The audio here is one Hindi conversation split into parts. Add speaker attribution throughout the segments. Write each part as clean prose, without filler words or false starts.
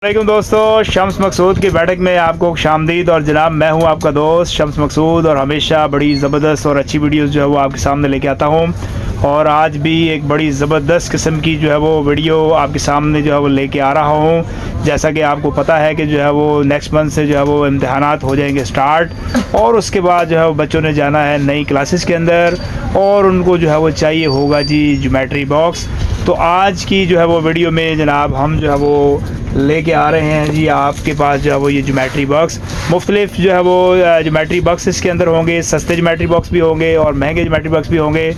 Speaker 1: वालेकुम दोस्तों, शम्स मकसूद की बैठक में आपको खुशामदीद। और जनाब मैं हूं आपका दोस्त शम्स मकसूद और हमेशा बड़ी ज़बरदस्त और अच्छी वीडियोस जो है वो आपके सामने लेके आता हूं। और आज भी एक बड़ी ज़बरदस्त किस्म की जो है वो वीडियो आपके सामने जो है वो लेके आ रहा हूं। जैसा कि आपको पता है कि जो है वो नेक्स्ट मंथ से जो है वो इम्तहानात हो जाएंगे स्टार्ट, और उसके बाद जो है वो बच्चों ने जाना है नई क्लासेस के अंदर और उनको जो है वो चाहिए होगा जी ज्योमेट्री बॉक्स। तो आज की जो है वो वीडियो में जनाब हम जो है वो लेके आ रहे हैं जी आपके पास जो है वो ये ज्योमेट्री बॉक्स। मुख्तलिफ जो है वो ज्योमेट्री बॉक्स इसके अंदर होंगे, सस्ते ज्योमेट्री बॉक्स भी होंगे और महंगे ज्योमेट्री बॉक्स भी होंगे।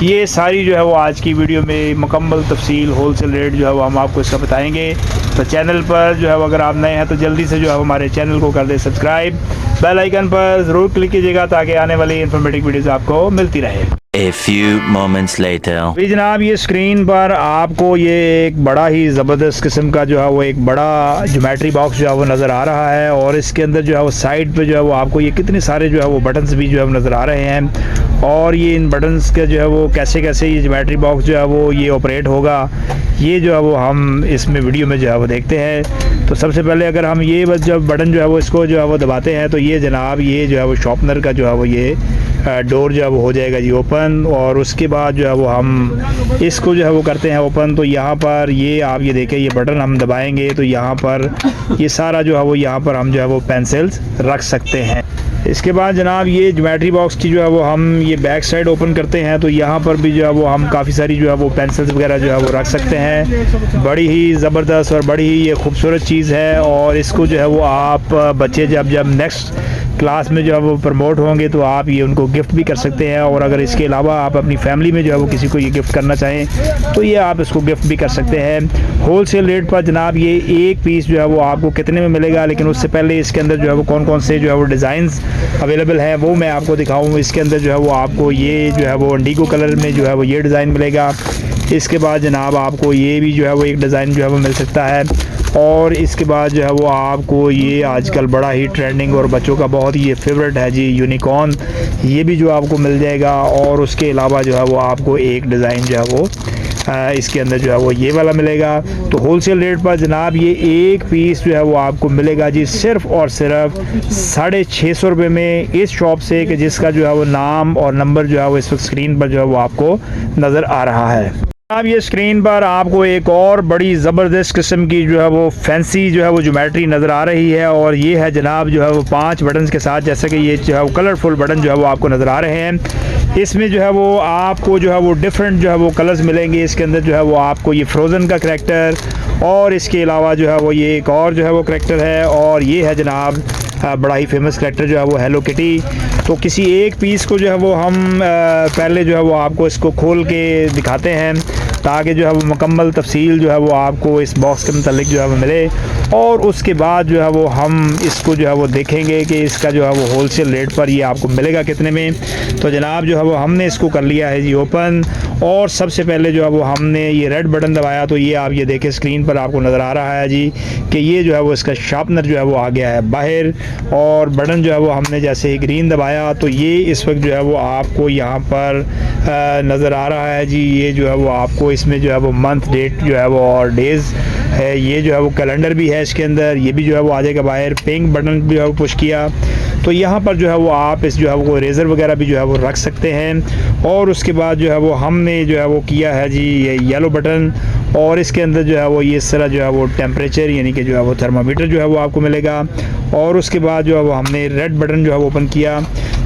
Speaker 1: ये सारी जो है वो आज की वीडियो में मुकम्मल तफसील होलसेल रेट जो है वो हम आपको इसका बताएंगे। तो चैनल पर जो है वो अगर आप नए हैं तो जल्दी से जो है हमारे चैनल को कर दें सब्सक्राइब, बेल आइकन पर ज़रूर क्लिक कीजिएगा ताकि आने वाली इन्फॉर्मेटिव वीडियोज़ आपको मिलती रहे।
Speaker 2: A few moments later.
Speaker 1: जी जनाब, ये स्क्रीन पर आपको ये एक बड़ा ही ज़बरदस्त किस्म का जो है वो एक बड़ा ज्योमेट्री बॉक्स जो है वो नज़र आ रहा है। और इसके अंदर जो है वो साइड पे जो है वो आपको ये कितने सारे जो है वो बटन्स भी जो है वो नज़र आ रहे हैं। और ये इन बटन्स के जो है वो कैसे कैसे ये ज्योमेट्री बॉक्स जो है वो ये ऑपरेट होगा, ये जो है वो हम इसमें वीडियो में जो है वो देखते हैं। तो सबसे पहले अगर हम ये बस जब बटन जो है वो इसको जो है वो दबाते हैं तो ये जनाब ये जो है वो शॉर्पनर का जो है वो ये डोर जो है वो हो जाएगा जी ओपन। और उसके बाद जो है वो हम इसको जो है वो करते हैं ओपन। तो यहाँ पर ये आप ये देखें, ये बटन हम दबाएंगे तो यहाँ पर ये सारा जो है वो यहाँ पर हम जो है वो पेंसिल्स रख सकते हैं। इसके बाद जनाब ये ज्योमेट्री बॉक्स की जो है वो हम ये बैक साइड ओपन करते हैं तो यहाँ पर भी जो है वो हम काफ़ी सारी जो है वो पेंसिल्स वगैरह जो है वो रख सकते हैं। बड़ी ही ज़बरदस्त और बड़ी ही ये खूबसूरत चीज़ है। और इसको जो है वो आप बच्चे जब नेक्स्ट क्लास में जो है वो प्रमोट होंगे तो आप ये उनको गिफ्ट भी कर सकते हैं। और अगर इसके अलावा आप अपनी फैमिली में जो है वो किसी को ये गिफ्ट करना चाहें तो ये आप इसको गिफ्ट भी कर सकते हैं। होलसेल रेट पर जनाब ये एक पीस जो है वो आपको कितने में मिलेगा, लेकिन उससे पहले इसके अंदर जो है वो कौन कौन से जो है वो डिज़ाइंस अवेलेबल है वो मैं आपको दिखाऊँ। इसके अंदर जो है वो आपको ये जो है वो इंडिगो कलर में जो है वो ये डिज़ाइन मिलेगा। इसके बाद जनाब आपको ये भी जो है वो एक डिज़ाइन जो है वो मिल सकता है। और इसके बाद जो है वो आपको ये आजकल बड़ा ही ट्रेंडिंग और बच्चों का बहुत ही ये फेवरेट है जी यूनिकॉर्न, ये भी जो आपको मिल जाएगा। और उसके अलावा जो है वो आपको एक डिज़ाइन जो है वो इसके अंदर जो है वो ये वाला मिलेगा। तो होलसेल रेट पर जनाब ये एक पीस जो है वो आपको मिलेगा जी सिर्फ़ और सिर्फ 650 रुपये में इस शॉप से, कि जिसका जो है वो नाम और नंबर जो है वो इस वक्त स्क्रीन पर जो है वो आपको नज़र आ रहा है। अब ये स्क्रीन पर आपको एक और बड़ी ज़बरदस्त किस्म की जो है वो फैंसी जो है वो ज्योमेट्री नज़र आ रही है। और ये है जनाब जो है वो 5 बटन्स के साथ, जैसे कि ये जो है वो कलरफुल बटन जो है वो आपको नज़र आ रहे हैं। इसमें जो है वो आपको जो है वो डिफरेंट जो है वो कलर्स मिलेंगे। इसके अंदर जो है वो आपको ये फ्रोज़न का करैक्टर और इसके अलावा जो है वो ये एक और जो है वो करैक्टर है। और ये है जनाब बड़ा ही फेमस करैक्टर जो है वो हेलो किटी। तो किसी एक पीस को जो है वो हम पहले जो है वो आपको इसको खोल के दिखाते हैं ताकि जो है वो मुकम्मल तफसील जो है वो आपको इस बॉक्स के मतलब जो है वो मिले। और उसके बाद जो है वो हम इसको जो है वो देखेंगे कि इसका जो है वो होलसेल रेट पर ये आपको मिलेगा कितने में। तो जनाब जो है वो हमने इसको कर लिया है जी ओपन। और सबसे पहले जो है वो हमने ये रेड बटन दबाया तो ये आप ये देखें स्क्रीन पर आपको नज़र आ रहा है जी कि ये जो है वो इसका शार्पनर जो है वो आ गया है बाहर। और बटन जो है वो हमने जैसे ही ग्रीन दबाया तो ये इस वक्त जो है वो आपको यहाँ पर नज़र आ रहा है जी। ये जो है वो आपको इसमें जो है वो मंथ डेट जो है वो और डेज़ है, ये जो है वो कैलेंडर भी है इसके अंदर, ये भी जो है वो आ जाएगा बाहर। पिंक बटन भी जो है वो पुश किया तो यहाँ पर जो है वो आप इस जो है वो रेज़र वगैरह भी जो है वो रख सकते हैं। और उसके बाद जो है वो हमने जो है वो किया है जी ये येलो बटन। और इसके अंदर जो है वो ये इस तरह जो है वो टेम्परेचर यानी कि जो है वो थर्मामीटर जो है वो आपको मिलेगा। और उसके बाद जो है वो हमने रेड बटन जो है वो ओपन किया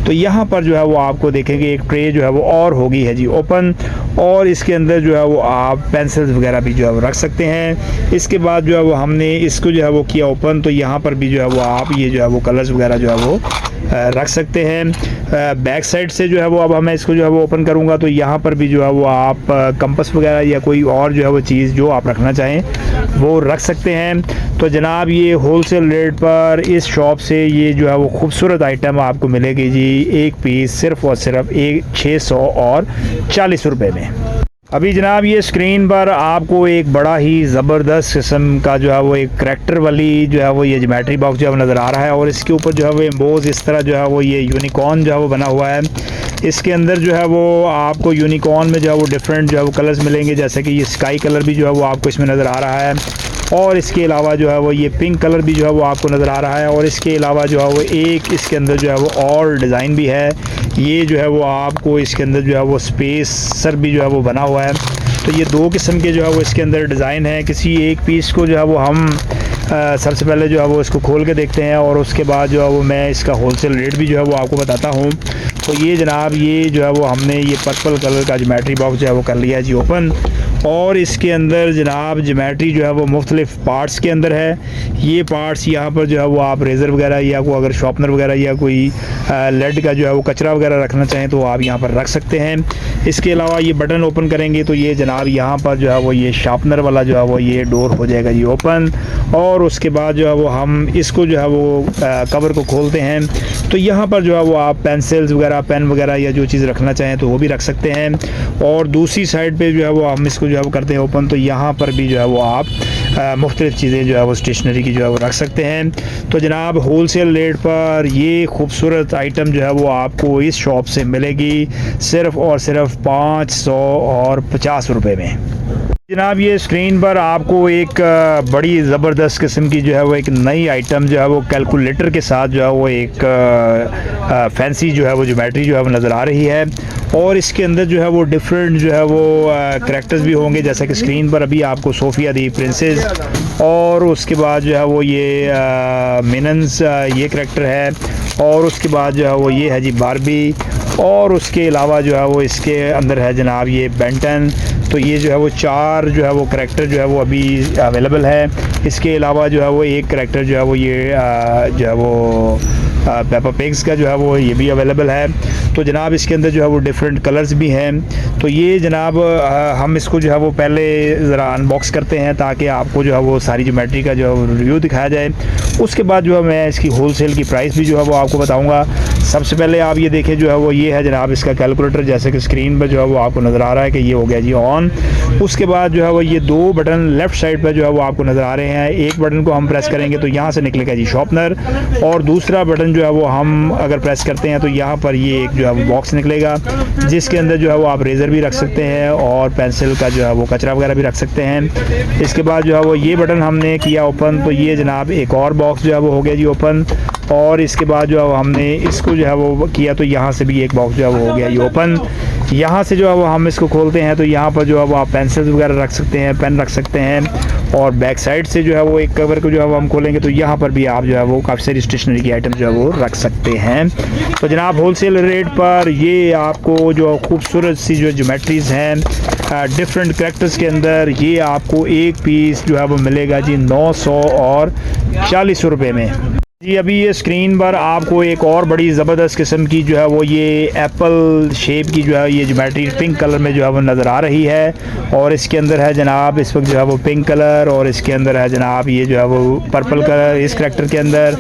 Speaker 1: तो यहाँ पर जो है वो आपको देखेंगे एक ट्रे जो है वो और होगी है जी ओपन। और इसके अंदर जो है वो आप पेंसिल्स वगैरह भी जो है वो रख सकते हैं। इसके बाद जो है वो हमने इसको जो है वो किया ओपन तो यहाँ पर भी जो है वो आप ये जो है वो कलर्स वगैरह जो है वो रख सकते हैं। बैक साइड से जो है वो अब मैं इसको जो है वो ओपन करूँगा तो यहाँ पर भी जो है वो आप कंपास वगैरह या कोई और जो है वो चीज़ जो आप रखना चाहें वो रख सकते हैं। तो जनाब ये होलसेल रेट पर इस शॉप से ये जो है वो खूबसूरत आइटम आपको मिलेगी जी एक पीस सिर्फ़ और सिर्फ 640 रुपये में। अभी जनाब ये स्क्रीन पर आपको एक बड़ा ही ज़बरदस्त किस्म का जो है वो एक करैक्टर वाली जो है वो ये ज्योमेट्री बॉक्स जो है वो नज़र आ रहा है। और इसके ऊपर जो है वो एम्बोज इस तरह जो है वो ये यूनिकॉर्न जो है वो बना हुआ है। इसके अंदर जो है वो आपको यूनिकॉर्न में जो है वो डिफरेंट जो है वो कलर्स मिलेंगे, जैसे कि ये स्काई कलर भी जो है वो आपको इसमें नज़र आ रहा है। और इसके अलावा जो है वो ये पिंक कलर भी जो है वो आपको नज़र आ रहा है। और इसके अलावा जो है वो एक इसके अंदर जो है वो और डिज़ाइन भी है। ये जो है वो आपको इसके अंदर जो है वो स्पेसर भी जो है वो बना हुआ है। तो ये दो किस्म के जो है वो इसके अंदर डिज़ाइन है। किसी एक पीस को जो है वो हम सबसे पहले जो है वो इसको खोल के देखते हैं और उसके बाद जो है वो मैं इसका होलसेल रेट भी जो है वो आपको बताता हूँ। तो ये जनाब ये जो है वो हमने ये पर्पल कलर का ज्योमेट्री बॉक्स जो है वो कर लिया जी ओपन। और इसके अंदर जनाब ज्योमेट्री जो है वो मुख्तलिफ़ पार्ट्स के अंदर है। ये पार्ट्स यहाँ पर जो है वो आप रेज़र वगैरह या कोई अगर शॉर्पनर वगैरह या कोई लेड का जो है वो कचरा वगैरह रखना चाहें तो आप यहाँ पर रख सकते हैं। इसके अलावा ये बटन ओपन करेंगे तो ये जनाब यहाँ पर जो है वो ये शार्पनर वाला जो है वो ये डोर हो जाएगा जी ओपन। और उसके बाद जो है वो हम इसको जो है वो कवर को खोलते हैं तो यहाँ पर जो है वो आप पेंसिल्स वगैरह पेन वगैरह या जो चीज़ रखना चाहें तो वो भी रख सकते हैं। और दूसरी साइड पे जो है वो हम इसको जो है वो करते हैं ओपन तो यहाँ पर भी जो है वो आप मुख्तलिफ़ चीज़ें जो है वो स्टेशनरी की जो है वो रख सकते हैं। तो जनाब होलसेल रेट पर ये खूबसूरत आइटम जो है वो आपको इस शॉप से मिलेगी सिर्फ़ और सिर्फ 550 रुपये में। जनाब ये स्क्रीन पर आपको एक बड़ी ज़बरदस्त किस्म की जो है वो एक नई आइटम जो है वो कैलकुलेटर के साथ जो है वो एक फैंसी जो है वो ज्योमेट्री जो है वो नज़र आ रही है। और इसके अंदर जो है वो डिफरेंट जो है वो करैक्टर्स भी होंगे, जैसा कि स्क्रीन पर अभी आपको सोफिया दी प्रिंसेस और उसके बाद जो है वो ये मिनन्स ये करैक्टर है। और उसके बाद जो है वो ये है जी बारबी। और उसके अलावा जो है वो इसके अंदर है जनाब ये बेंटन। तो ये जो है वो 4 जो है वो करैक्टर जो है वो अभी अवेलेबल है। इसके अलावा जो है वो एक करैक्टर जो है वो ये जो है वो पेपा पिग्स का जो है वो ये भी अवेलेबल है। तो जनाब इसके अंदर जो है वो डिफरेंट कलर्स भी हैं। तो ये जनाब हम इसको जो है वो पहले ज़रा अनबॉक्स करते हैं ताकि आपको जो है वो सारी ज्योमेट्री का जो है वो रिव्यू दिखाया जाए। उसके बाद जो है मैं इसकी होलसेल की प्राइस भी जो है वो आपको बताऊंगा। सबसे पहले आप ये देखें जो है वो ये है जनाब इसका कैलकुलेटर, जैसे कि स्क्रीन पर जो है वो आपको नज़र आ रहा है कि ये हो गया जी ऑन। उसके बाद जो है वो ये 2 बटन लेफ़्ट साइड पर जो है वो आपको नज़र आ रहे हैं। एक बटन को हम प्रेस करेंगे तो यहाँ से निकलेगा जी शॉर्पनर। और दूसरा बटन जो है वो हम अगर प्रेस करते हैं तो यहाँ पर ये एक जो है वो बॉक्स निकलेगा जिसके अंदर जो है वो आप रेज़र भी रख सकते हैं और पेंसिल का जो है वो कचरा वगैरह भी रख सकते हैं। इसके बाद जो है वो ये बटन हमने किया ओपन तो ये जनाब एक और बॉक्स जो है वो हो गया जी ओपन। और इसके बाद जो है हमने इसको जो है वो किया तो यहाँ से भी एक बॉक्स जो है वो हो गया ये ओपन। यहाँ से जो है वो हम इसको खोलते हैं तो यहाँ पर जो है वो आप पेंसिल्स वगैरह रख सकते हैं, पेन रख सकते हैं। और बैक साइड से जो है वो एक कवर को जो है वो हम खोलेंगे तो यहाँ पर भी आप जो है वो काफ़ी सारी स्टेशनरी की आइटम जो है वो रख सकते हैं। तो जनाब होलसेल रेट पर ये आपको जो खूबसूरत सी जो ज्योमेट्रीज़ हैं डिफरेंट करैक्टर्स के अंदर ये आपको एक पीस जो है वो मिलेगा जी 940 रुपये में जी। अभी ये स्क्रीन पर आपको एक और बड़ी ज़बरदस्त किस्म की जो है वो ये एप्पल शेप की जो है ये ज्योमेट्री पिंक कलर में जो है वो नज़र आ रही है। और इसके अंदर है जनाब इस वक्त जो है वो पिंक कलर और इसके अंदर है जनाब ये जो है वो पर्पल कलर इस करैक्टर के अंदर।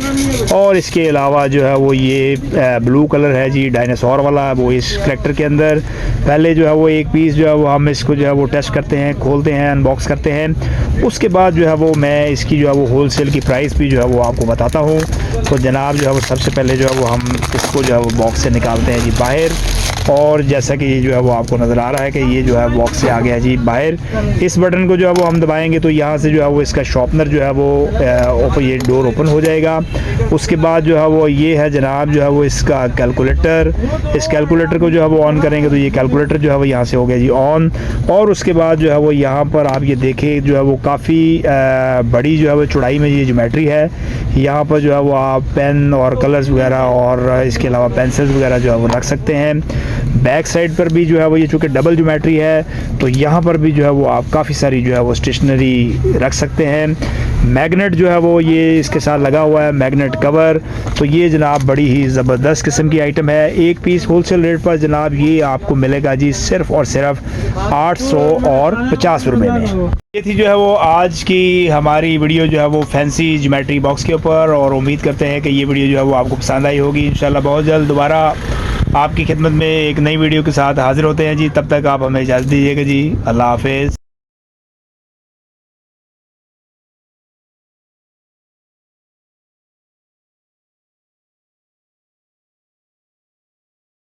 Speaker 1: और इसके अलावा जो है वो ये ब्लू कलर है जी डायनासोर वाला वो इस करैक्टर के अंदर। पहले जो है वो एक पीस जो है वो हम इसको जो है वो टेस्ट करते हैं, खोलते हैं, अनबॉक्स करते हैं। उसके बाद जो है वो मैं इसकी जो है वो होलसेल की प्राइस भी जो है वो आपको बताता हूँ। तो जनाब जो है वो सबसे पहले जो है वो हम इसको जो है वो बॉक्स से निकालते हैं जी बाहर। और जैसा कि ये जो है वो आपको नज़र आ रहा है कि ये जो है बॉक्स से आ गया जी बाहर। इस बटन को जो है वो हम दबाएंगे तो यहाँ से जो है वो इसका शॉर्पनर जो है वो ये डोर ओपन हो जाएगा। उसके बाद जो है वो ये है जनाब जो है वो इसका कैलकुलेटर। इस कैलकुलेटर को जो है वो ऑन करेंगे तो ये कैलकुलेटर जो है वो यहाँ से हो गया जी ऑन। और उसके बाद जो है वो यहाँ पर आप ये देखें जो है वो काफ़ी बड़ी जो है वो चौड़ाई में ये ज्योमेट्री है। यहाँ पर जो है वो आप पेन और कलर्स वगैरह और इसके अलावा पेंसिल्स वगैरह जो है वो रख सकते हैं। बैक साइड पर भी जो है वो ये चूँकि डबल ज्योमेट्री है तो यहाँ पर भी जो है वो आप काफ़ी सारी जो है वो स्टेशनरी रख सकते हैं। मैग्नेट जो है वो ये इसके साथ लगा हुआ है, मैग्नेट कवर। तो ये जनाब बड़ी ही ज़बरदस्त किस्म की आइटम है। एक पीस होलसेल रेट पर जनाब ये आपको मिलेगा जी सिर्फ़ और सिर्फ 850 रुपये में। ये थी जो है वो आज की हमारी वीडियो जो है वो फैंसी ज्योमेट्री बॉक्स के ऊपर। और उम्मीद करते हैं कि ये वीडियो जो है वो आपको पसंद आई होगी। इंशाल्लाह बहुत जल्द दोबारा आपकी खिदमत में एक नई वीडियो के साथ हाज़िर होते हैं जी। तब तक आप हमें इजाज़त दीजिएगा जी। अल्लाह हाफ़िज़।